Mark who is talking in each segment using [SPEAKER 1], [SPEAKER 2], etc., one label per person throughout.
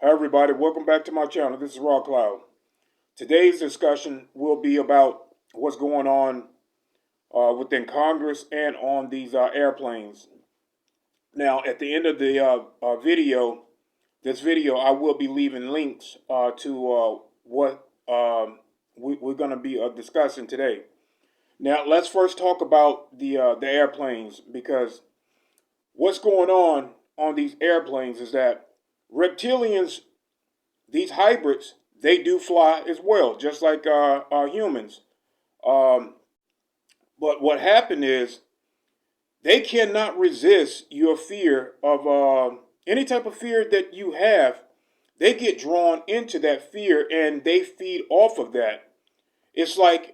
[SPEAKER 1] Hi everybody, welcome back to my channel. This is Raw Cloud. Today's discussion will be about what's going on within Congress and on these airplanes. Now, at the end of the this video, I will be leaving links to what we're going to be discussing today. Now, let's first talk about the airplanes, because what's going on these airplanes is that reptilians, these hybrids, they do fly as well, just like humans. Um, but what happened is they cannot resist your fear of any type of fear that you have. They get drawn into that fear and they feed off of that. It's like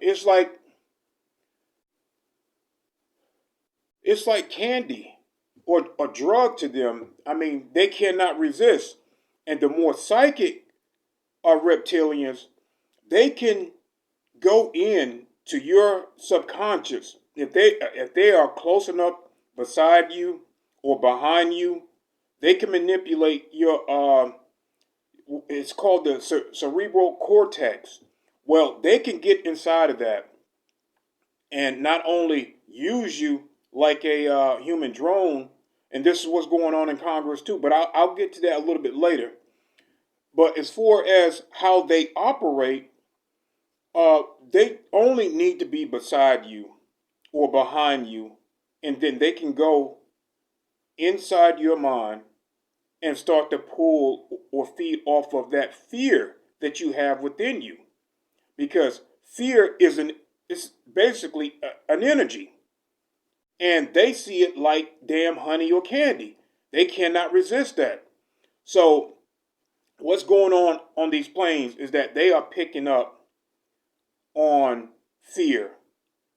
[SPEAKER 1] candy or a drug to them. I mean, they cannot resist. And the more psychic are reptilians, they can go in to your subconscious. If they are close enough beside you or behind you, they can manipulate your it's called the cerebral cortex. Well, they can get inside of that and not only use you like a human drone, and this is what's going on in Congress too, but I'll get to that a little bit later. But as far as how they operate, they only need to be beside you or behind you, and then they can go inside your mind and start to pull or feed off of that fear that you have within you. Because fear is basically an energy, and they see it like damn honey or candy. They cannot resist that. So what's going on these planes is that they are picking up on fear.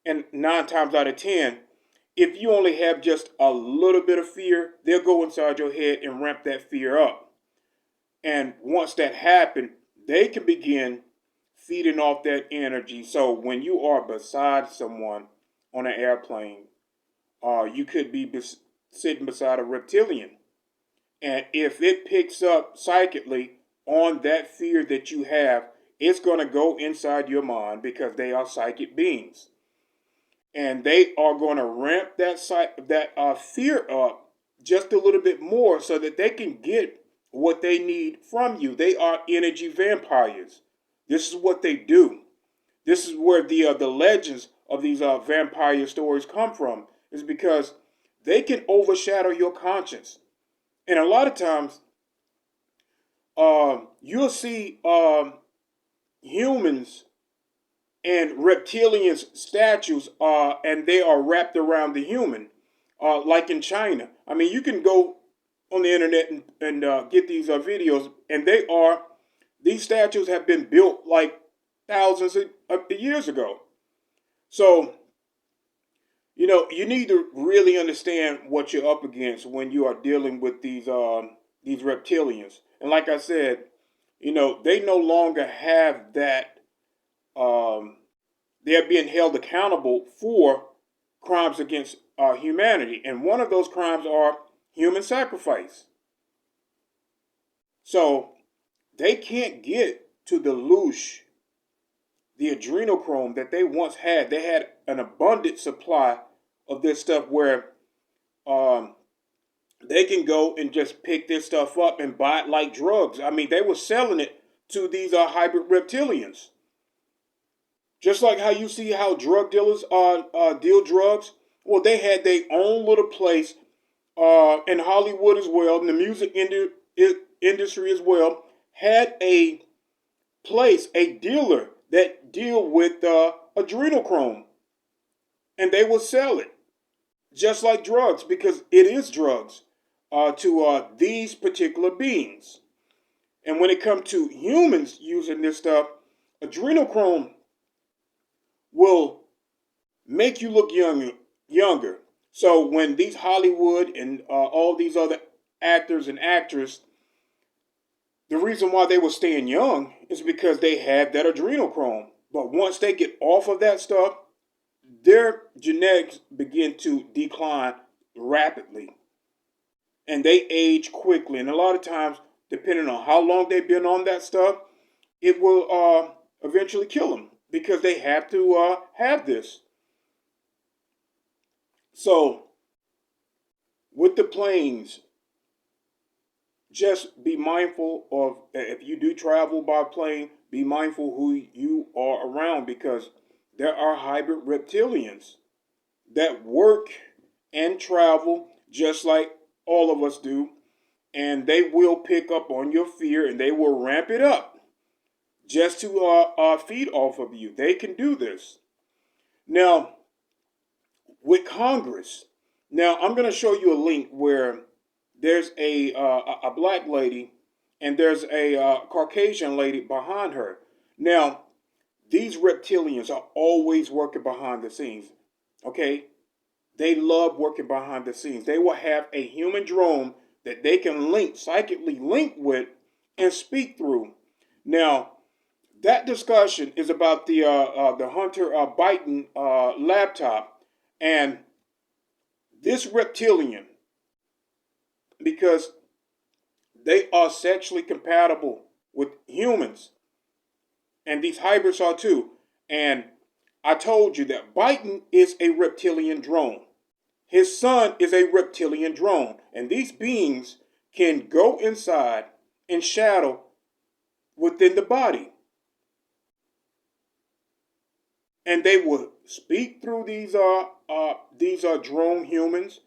[SPEAKER 1] And 9 times out of 10, if you only have just a little bit of fear, they'll go inside your head and ramp that fear up. And once that happens, they can begin feeding off that energy. So when you are beside someone on an airplane, you could be sitting beside a reptilian. And if it picks up psychically on that fear that you have, it's going to go inside your mind, because they are psychic beings. And they are going to ramp that fear up just a little bit more so that they can get what they need from you. They are energy vampires. This is what they do. This is where the legends of these vampire stories come from, is because they can overshadow your conscience. And a lot of times, you'll see humans and reptilians statues, and they are wrapped around the human, like in China. I mean, you can go on the internet and get these videos, and these statues have been built like thousands of years ago. So, you need to really understand what you're up against when you are dealing with these reptilians. And like I said, they no longer have that. They're being held accountable for crimes against humanity, and one of those crimes are human sacrifice. So they can't get to the loosh, the adrenochrome that they once had. They had an abundant supply of this stuff where they can go and just pick this stuff up and buy it like drugs. I mean, they were selling it to these hybrid reptilians. Just like how you see how drug dealers deal drugs. Well, they had their own little place in Hollywood as well, in the music industry as well, had a place, a dealer that deal with adrenochrome. And they will sell it just like drugs, because it is drugs to these particular beings. And when it comes to humans using this stuff, adrenochrome will make you look younger. So when these Hollywood and all these other actors and actresses, the reason why they were staying young is because they had that adrenochrome. But once they get off of that stuff, their genetics begin to decline rapidly. And they age quickly. And a lot of times depending on how long they've been on that stuff, it will eventually kill them because they have to have this. So with the planes, just be mindful of, if you do travel by plane, be mindful who you are around, because there are hybrid reptilians that work and travel just like all of us do, and they will pick up on your fear and they will ramp it up just to feed off of you. They can do this. Now, with Congress, now I'm going to show you a link where there's a black lady and there's a Caucasian lady behind her. Now, these reptilians are always working behind the scenes. Okay, they love working behind the scenes. They will have a human drone that they can psychically link with and speak through. Now, that discussion is about the Hunter Biden laptop and this reptilian, because they are sexually compatible with humans, and these hybrids are too. And I told you that Biden is a reptilian drone. His son is a reptilian drone. And these beings can go inside and shadow within the body. And they will speak through these drone humans.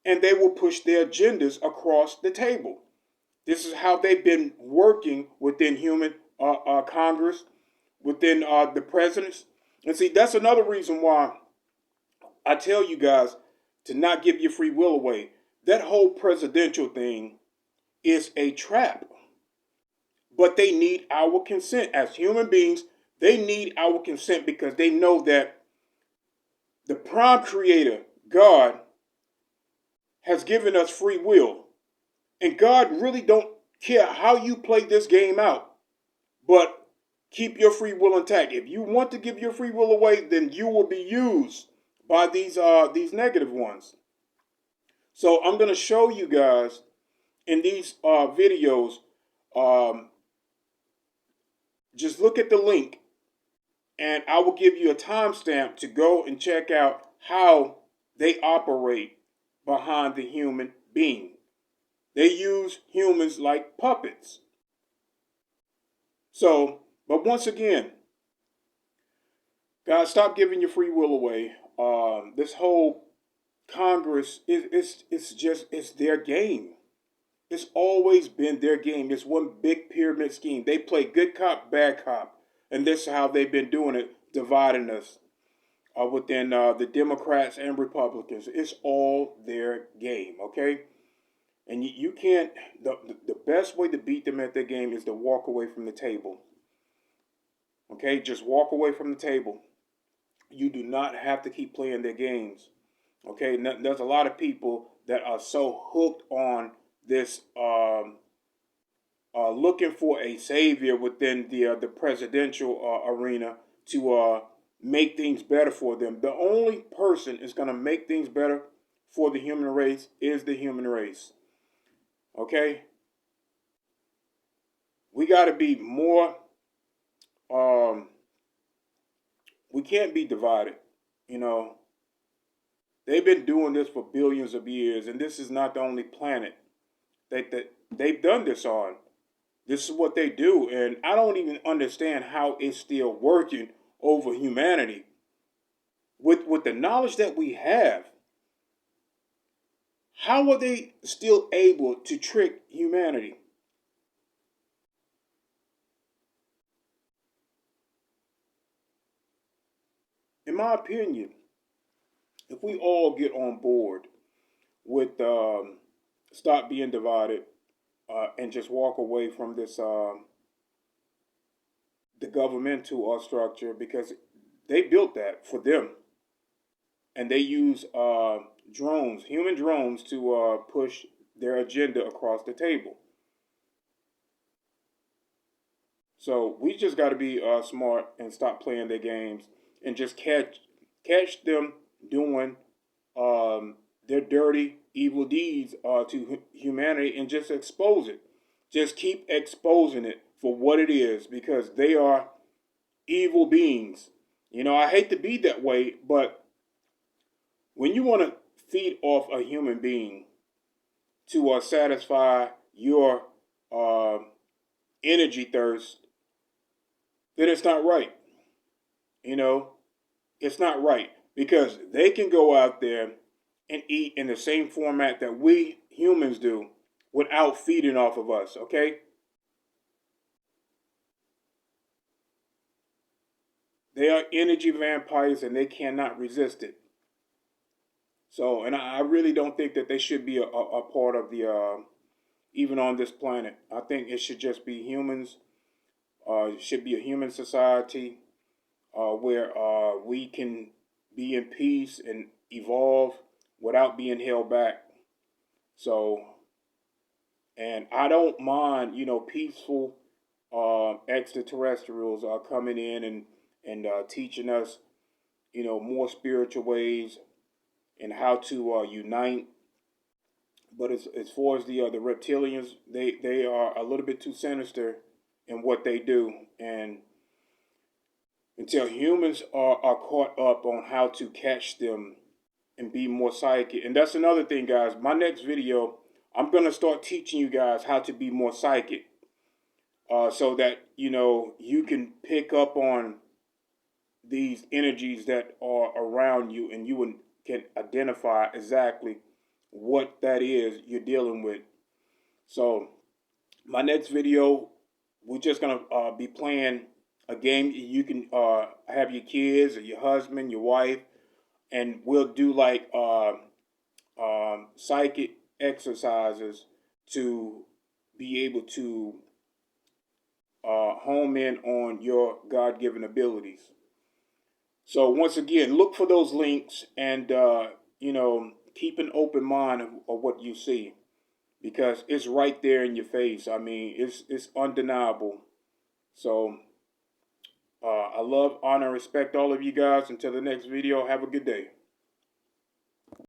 [SPEAKER 1] And they will push their agendas across the table. This is how they've been working within human Congress, within the presidents. And see, that's another reason why I tell you guys to not give your free will away. That whole presidential thing is a trap. But they need our consent. As human beings, they need our consent because they know that the prime creator, God, has given us free will. And God really don't care how you play this game out. But keep your free will intact. If you want to give your free will away, then you will be used by these negative ones. So I'm going to show you guys in these videos. Just look at the link, and I will give you a timestamp to go and check out how they operate behind the human being. They use humans like puppets. So, but once again, guys, stop giving your free will away. This whole Congress it's their game. It's always been their game. It's one big pyramid scheme. They play good cop, bad cop, and this is how they've been doing it, dividing us within the Democrats and Republicans. It's all their game, okay? And you can't. The best way to beat them at their game is to walk away from the table. Okay, just walk away from the table. You do not have to keep playing their games. Okay, there's a lot of people that are so hooked on this, looking for a savior within the presidential arena to make things better for them. The only person is going to make things better for the human race is the human race. Okay, we got to be more. We can't be divided. You know, they've been doing this for billions of years, and this is not the only planet that they've done this on. This is what they do, and I don't even understand how it's still working over humanity. With the knowledge that we have, how are they still able to trick humanity? In my opinion, if we all get on board with stop being divided and just walk away from this the governmental structure, because they built that for them, and they use drones, human drones, to push their agenda across the table. So we just got to be smart and stop playing their games and just catch them doing their dirty evil deeds to humanity and just expose it. Just keep exposing it for what it is, because they are evil beings. I hate to be that way, but when you want to feed off a human being to satisfy your uh, energy thirst, then it's not right. You know, it's not right, because they can go out there and eat in the same format that we humans do without feeding off of us, okay? They are energy vampires and they cannot resist it. So, and I really don't think that they should be a part of the, even on this planet. I think it should just be humans. It should be a human society where we can be in peace and evolve without being held back. So, and I don't mind, peaceful extraterrestrials are coming in and teaching us, more spiritual ways and how to unite. But as far as the reptilians, they are a little bit too sinister in what they do, and until humans are caught up on how to catch them and be more psychic. And that's another thing, guys. My next video, I'm gonna start teaching you guys how to be more psychic, so that you can pick up on these energies that are around you, and you can identify exactly what that is you're dealing with. So my next video, we're just gonna be playing a game. You can have your kids or your husband, your wife, and we'll do like psychic exercises to be able to home in on your God-given abilities. So once again, look for those links, and keep an open mind of what you see, because it's right there in your face. I mean, it's undeniable. So I love, honor, respect all of you guys. Until the next video, have a good day.